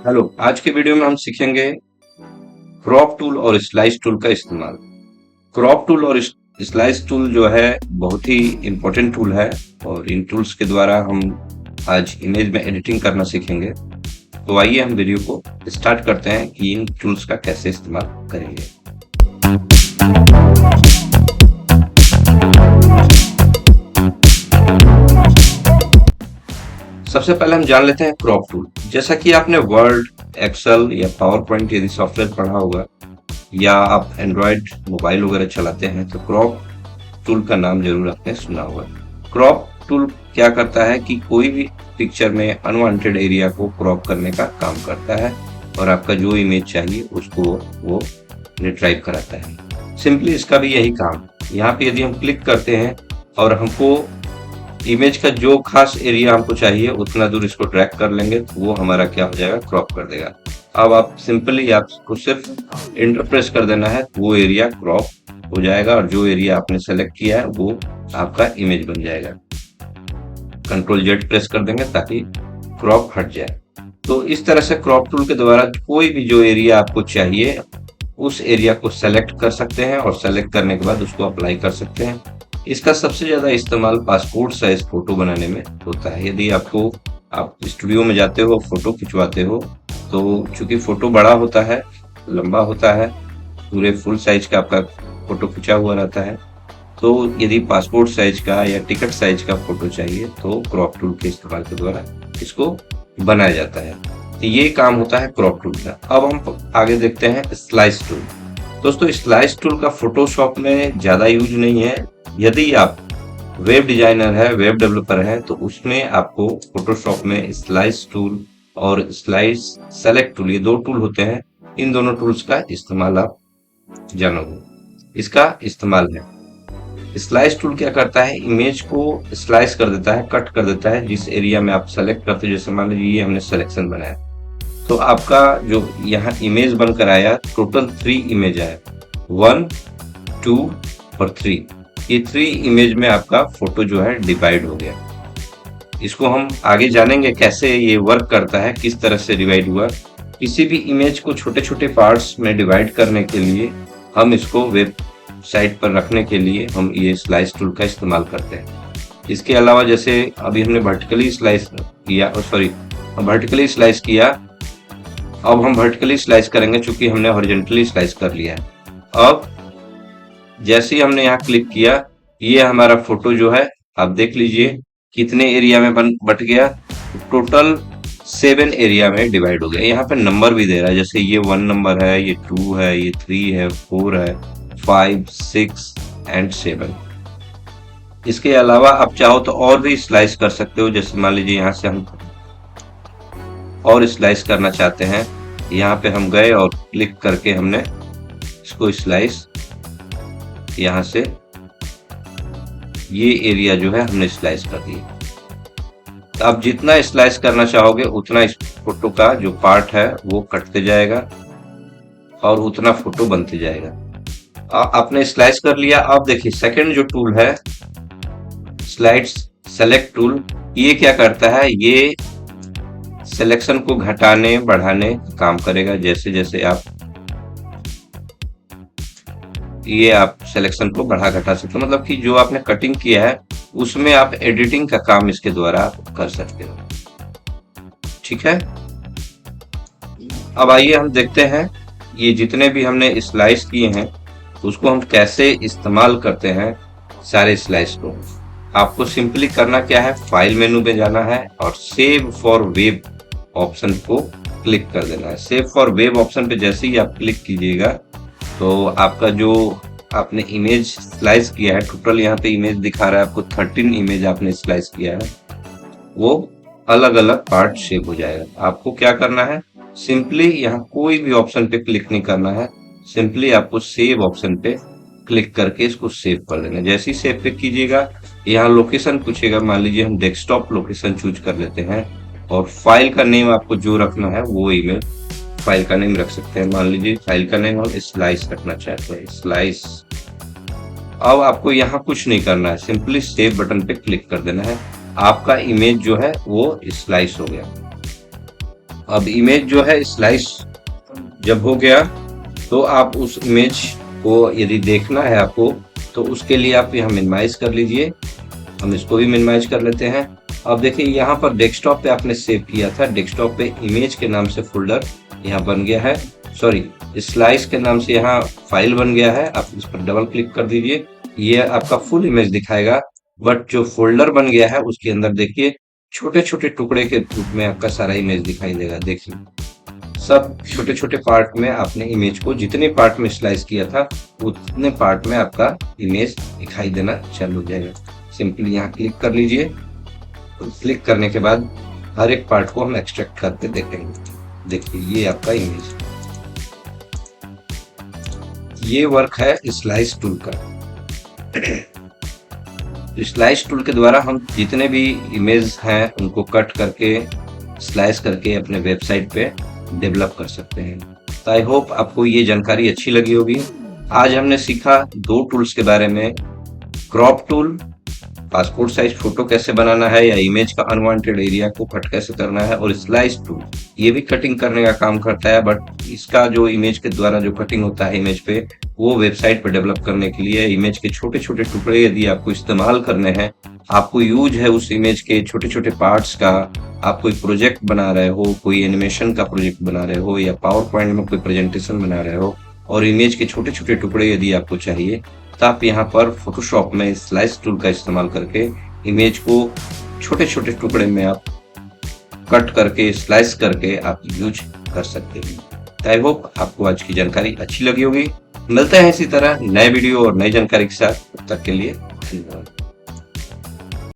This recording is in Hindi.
हेलो, आज के वीडियो में हम सीखेंगे क्रॉप टूल और स्लाइस टूल का इस्तेमाल। क्रॉप टूल और स्लाइस टूल जो है बहुत ही इम्पोर्टेंट टूल है और इन टूल्स के द्वारा हम आज इमेज में एडिटिंग करना सीखेंगे। तो आइए हम वीडियो को स्टार्ट करते हैं कि इन टूल्स का कैसे इस्तेमाल करेंगे। सबसे पहले हम जान लेते हैं क्रॉप टूल। जैसा कि आपने वर्ड, एक्सेल या पावर पॉइंट यदि सॉफ्टवेयर पढ़ा होगा या आप एंड्रॉयड मोबाइल वगैरह चलाते हैं तो क्रॉप टूल का नाम जरूर आपने सुना होगा। क्रॉप टूल क्या करता है कि कोई भी पिक्चर में अनवांटेड एरिया को क्रॉप करने का काम करता है और आपका जो इमेज चाहिए उसको वो रिट्राइव कराता है। सिंपली इसका भी यही काम। यहाँ पे यदि हम क्लिक करते हैं और हमको इमेज का जो खास एरिया हमको चाहिए उतना दूर इसको ड्रैग कर लेंगे तो वो हमारा क्या हो जाएगा, क्रॉप कर देगा। अब आप सिंपली आपको सिर्फ एंटर प्रेस कर देना है, वो एरिया क्रॉप हो जाएगा और जो एरिया आपने सेलेक्ट किया है वो आपका इमेज बन जाएगा। कंट्रोल जेड प्रेस कर देंगे ताकि क्रॉप हट जाए। तो इस तरह से क्रॉप टूल के द्वारा कोई भी जो एरिया आपको चाहिए उस एरिया को सेलेक्ट कर सकते हैं और सेलेक्ट करने के बाद उसको अप्लाई कर सकते हैं। इसका सबसे ज्यादा इस्तेमाल पासपोर्ट साइज फोटो बनाने में होता है। यदि आप स्टूडियो में जाते हो, फोटो खिंचवाते हो, तो चूंकि फोटो बड़ा होता है, लंबा होता है, पूरे फुल साइज का आपका फोटो खिंचा हुआ रहता है, तो यदि पासपोर्ट साइज का या टिकट साइज का फोटो चाहिए तो क्रॉप टूल के इस्तेमाल के द्वारा इसको बनाया जाता है। तो ये काम होता है क्रॉप टूल का। अब हम आगे देखते हैं स्लाइस टूल। दोस्तों, स्लाइस टूल का फोटोशॉप में ज्यादा यूज नहीं है। यदि आप वेब डिजाइनर है, वेब डेवलपर है, तो उसमें आपको फोटोशॉप में स्लाइस टूल और स्लाइस सेलेक्ट टूल, ये दो टूल होते हैं। इन दोनों टूल्स का इस्तेमाल आप जानोगे। इसका इस्तेमाल है, स्लाइस टूल क्या करता है, इमेज को स्लाइस कर देता है, कट कर देता है जिस एरिया में आप सेलेक्ट करते हो। जैसे मान लीजिए ये हमने सिलेक्शन बनाया तो आपका जो यहाँ इमेज बनकर आया, टोटल 3 इमेज आया, 1, 2 और 3। ये 3 इमेज में आपका फोटो जो है डिवाइड हो गया। इसको हम आगे जानेंगे कैसे ये वर्क करता है, किस तरह से डिवाइड हुआ। किसी भी इमेज को छोटे छोटे पार्ट्स में डिवाइड करने के लिए हम इसको वेब साइट पर रखने के लिए हम ये स्लाइस टूल का इस्तेमाल करते हैं। इसके अलावा जैसे अभी हमने वर्टिकली स्लाइस किया, अब हम वर्टिकली स्लाइस करेंगे चूंकि हमने हॉरिजॉन्टली स्लाइस कर लिया है। अब जैसे ही हमने यहाँ क्लिक किया, ये हमारा फोटो जो है आप देख लीजिए कितने एरिया में बट गया। टोटल 7 एरिया में डिवाइड हो गया। यहाँ पे नंबर भी दे रहा है, जैसे ये 1 नंबर है, ये 2 है, ये 3 है, 4 है, 5, 6 एंड 7। इसके अलावा आप चाहो तो और भी स्लाइस कर सकते हो। जैसे मान लीजिए यहाँ से हम और स्लाइस करना चाहते हैं, यहाँ पे हम गए और क्लिक करके हमने इसको स्लाइस, यहाँ से ये एरिया जो है हमने स्लाइस कर दिया। तो आप जितना स्लाइस करना चाहोगे उतना इस फोटो का जो पार्ट है वो कटते जाएगा और उतना फोटो बनते जाएगा। आपने स्लाइस कर लिया। अब देखिए सेकंड जो टूल है स्लाइड्स सेलेक्ट टूल, ये क्या करता है, ये सिलेक्शन को घटाने बढ़ाने का काम करेगा। जैसे जैसे आप सिलेक्शन को बढ़ा घटा सकते हो, मतलब कि जो आपने कटिंग किया है उसमें आप एडिटिंग का काम इसके द्वारा कर सकते हो। ठीक है, अब आइए हम देखते हैं ये जितने भी हमने स्लाइस किए हैं उसको हम कैसे इस्तेमाल करते हैं। सारे स्लाइस को आपको सिंपली करना क्या है, फाइल मेनू में जाना है और सेव फॉर वेब ऑप्शन को क्लिक कर देना है। सेव फॉर वेब ऑप्शन पे जैसे ही आप क्लिक कीजिएगा तो आपका जो आपने इमेज स्लाइस किया है, टोटल यहाँ पे इमेज दिखा रहा है आपको 13 इमेज आपने स्लाइस किया है, वो अलग अलग पार्ट सेव हो जाएगा। आपको क्या करना है, सिंपली यहाँ कोई भी ऑप्शन पे क्लिक नहीं करना है, सिंपली आपको सेव ऑप्शन पे क्लिक करके इसको सेव कर देना है। जैसे ही सेव पे कीजिएगा यहाँ लोकेशन पूछेगा, मान लीजिए हम डेस्कटॉप लोकेशन चूज कर लेते हैं और फाइल का नेम आपको जो रखना है वो इमेज फाइल का नेम रख सकते हैं। मान लीजिए फाइल का नेम हम स्लाइस रखना चाहते हैं, स्लाइस। अब आपको यहाँ कुछ नहीं करना है, सिंपली सेव बटन पे क्लिक कर देना है। आपका इमेज जो है वो स्लाइस हो गया। अब इमेज जो है स्लाइस जब हो गया तो आप उस इमेज को यदि देखना है आपको तो उसके लिए आप यहाँ मिनिमाइज कर लीजिए। हम इसको भी मिनिमाइज कर लेते हैं। अब देखिए यहाँ पर डेस्कटॉप पे आपने सेव किया था, डेस्कटॉप पे इमेज के नाम से फोल्डर यहाँ बन गया है, सॉरी स्लाइस के नाम से यहाँ फाइल बन गया है। आप इस पर डबल क्लिक कर दीजिए, ये आपका फुल इमेज दिखाएगा, बट जो फोल्डर बन गया है उसके अंदर देखिए छोटे छोटे टुकड़े के रूप में आपका सारा इमेज दिखाई देगा। देखिए सब छोटे छोटे पार्ट में आपने इमेज को जितने पार्ट में स्लाइस किया था उतने पार्ट में आपका इमेज दिखाई देना चालू हो जाएगा। सिंपली यहाँ क्लिक कर लीजिए। क्लिक करने के बाद हर एक पार्ट को हम एक्सट्रैक्ट करके देखेंगे। देखिए ये आपका इमेज, ये वर्क है स्लाइस टूल का। स्लाइस टूल के द्वारा हम जितने भी इमेज हैं उनको कट करके स्लाइस करके अपने वेबसाइट पे डेवलप कर सकते हैं। तो आई होप आपको ये जानकारी अच्छी लगी होगी। आज हमने सीखा दो टूल्स के बारे में, crop tool passport size photo कैसे बनाना है या इमेज का अनवांटेड एरिया को कट कैसे करना है, और स्लाइस टूल ये भी कटिंग करने का काम करता है, बट इसका जो इमेज के द्वारा जो कटिंग होता है इमेज पे वो वेबसाइट पे डेवलप करने के लिए इमेज के छोटे छोटे टुकड़े यदि आपको इस्तेमाल करने हैं, आपको यूज है उस इमेज के छोटे छोटे पार्ट्स का, आप कोई प्रोजेक्ट बना रहे हो, कोई एनिमेशन का प्रोजेक्ट बना रहे हो या पावर पॉइंट में कोई प्रेजेंटेशन बना रहे हो और इमेज के छोटे छोटे टुकड़े यदि आपको चाहिए तो आप यहाँ पर फोटोशॉप में स्लाइस टूल का इस्तेमाल करके इमेज को छोटे छोटे टुकड़े में आप कट करके स्लाइस करके आप यूज कर सकते हैं। आई होप आपको आज की जानकारी अच्छी लगी होगी। मिलते हैं इसी तरह नए वीडियो और नई जानकारी के साथ, तब तक के लिए धन्यवाद।